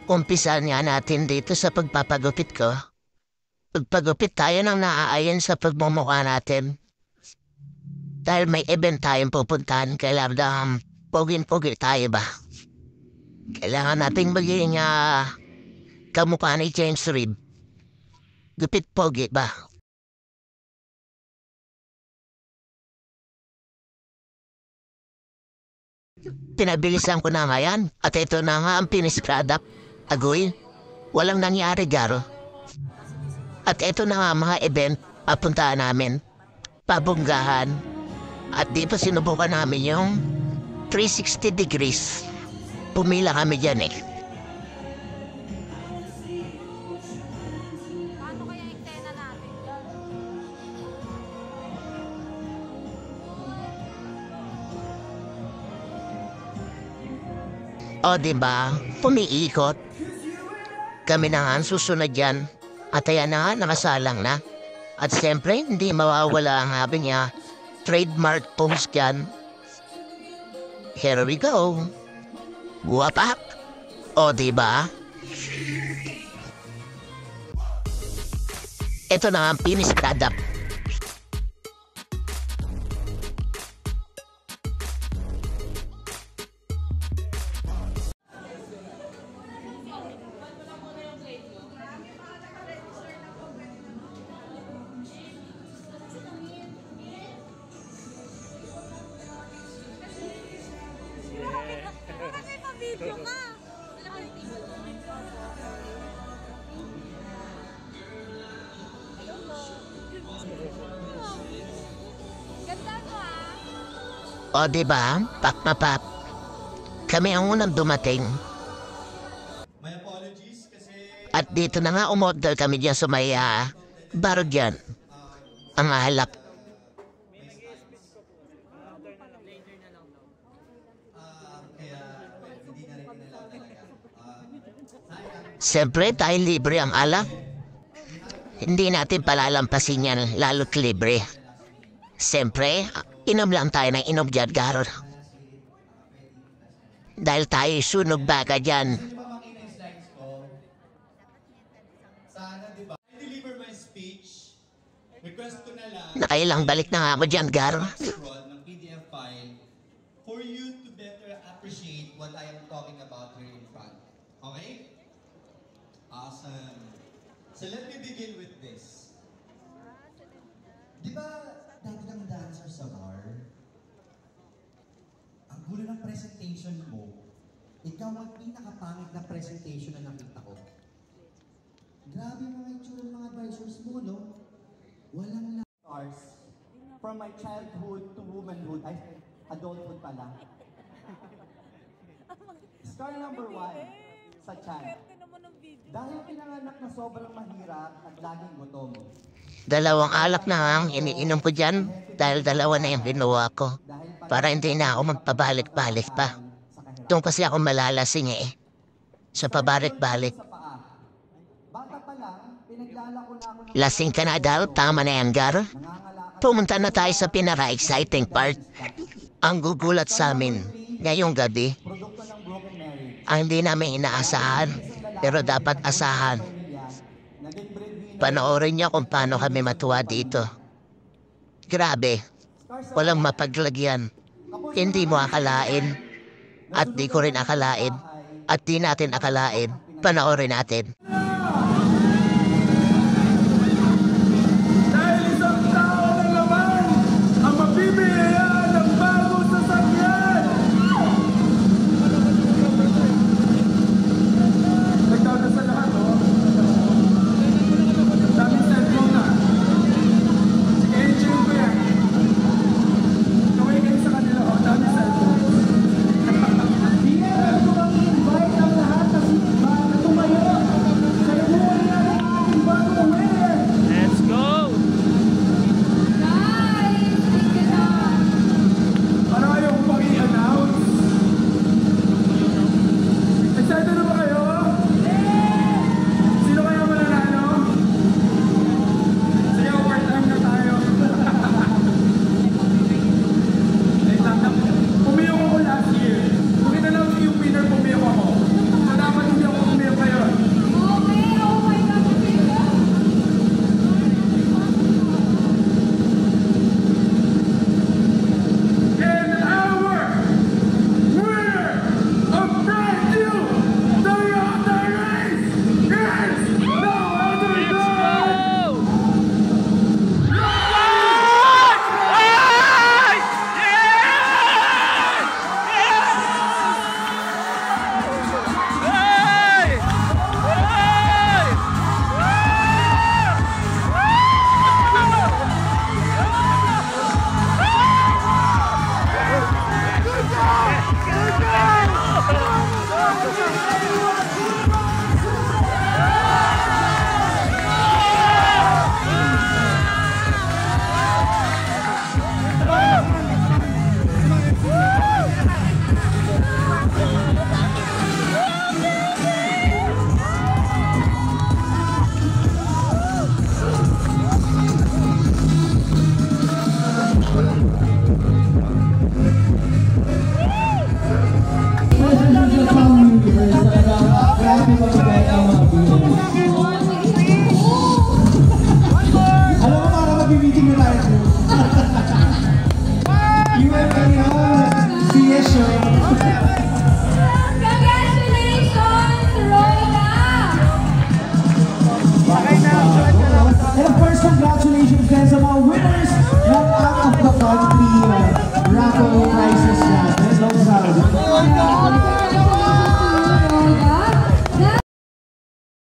Umpisa nga natin dito sa pagpapagupit ko. Pagpagupit tayo ng naaayon sa pagmumukha natin. Dahil may event tayong pupuntahan, kailangan pogin-pogi tayo ba? Kailangan nating maging kamukha ni James Reid. Gupit pogi ba? Pinabilisan ko na nga yan. At ito na nga ang finished product. Agoy, walang nangyari, Garo. At ito na nga mga event papuntahan namin. Pabunggahan. At dito sinubukan namin yung 360 degrees. Pumila kami dyan eh. Paano kaya eksena natin? O diba, pumiikot. Kami na nga ang susunod yan. At ayan na nga, nakasalang na. At siyempre, hindi mawawala ang habi niya. Trademark post yan. Here we go. Wapak. O diba? Ito na nga ang finished product. Kasi pa-video ka. Ganda mo O diba, pap na pap. Kami ang unang dumating. My apologies kasi At dito na nga umorder kami dyan sa may baro dyan. Ang halap. kaya hindi na rin kinalaw talaga. Siyempre, dahil libre ang alak. Hindi natin palalampasin yan, lalo't libre. Siyempre, inom lang tayo ng inom dyan, Garo. Dahil tayo sunog baga dyan. Di ba makita yung slides ko? Sana, di ba? I deliver my speech. Request ko na lang Nakailang balik na nga ako dyan, Garo. control ng PDF file for you to better appreciate what I am talking about here in front. Okay? Awesome. So let me begin with this. Di ba dati kang dancer sa bar? Ang gulo ng presentation mo, ikaw ang pinakapangit na presentation na nakita ko. Grabe yung mga itsura ng mga advisors mo, no? Walang stars. From my childhood to womanhood, ay, adulthood pala. Star number 1 sa chan. Swerte naman ng video. Dahil pinanganak na sobrang mahirap at laging gutom. Dalawang alak na nga ang iniinom ko dyan. Dahil dalawa na yung binuha ko. Para hindi na ako magpabalik-balik pa. Doon kasi ako malalasing eh. Sa pabalik-balik. Sa paa. Bata pa lang, pinaglalako na ako ng Lasing ka na daw, tama na yan, Garo. Pumunta na tayo sa pinaka-exciting part. Ang gugulat sa amin ngayong gabi. produkto ng broken marriage. Ang hindi namin inaasahan, pero dapat asahan. Naging breadwinner. Panoorin niyo kung paano kami matuwa dito. Grabe, walang mapaglagyan. Hindi mo akalain. At di ko rin akalain. At di natin akalain. Panoorin natin.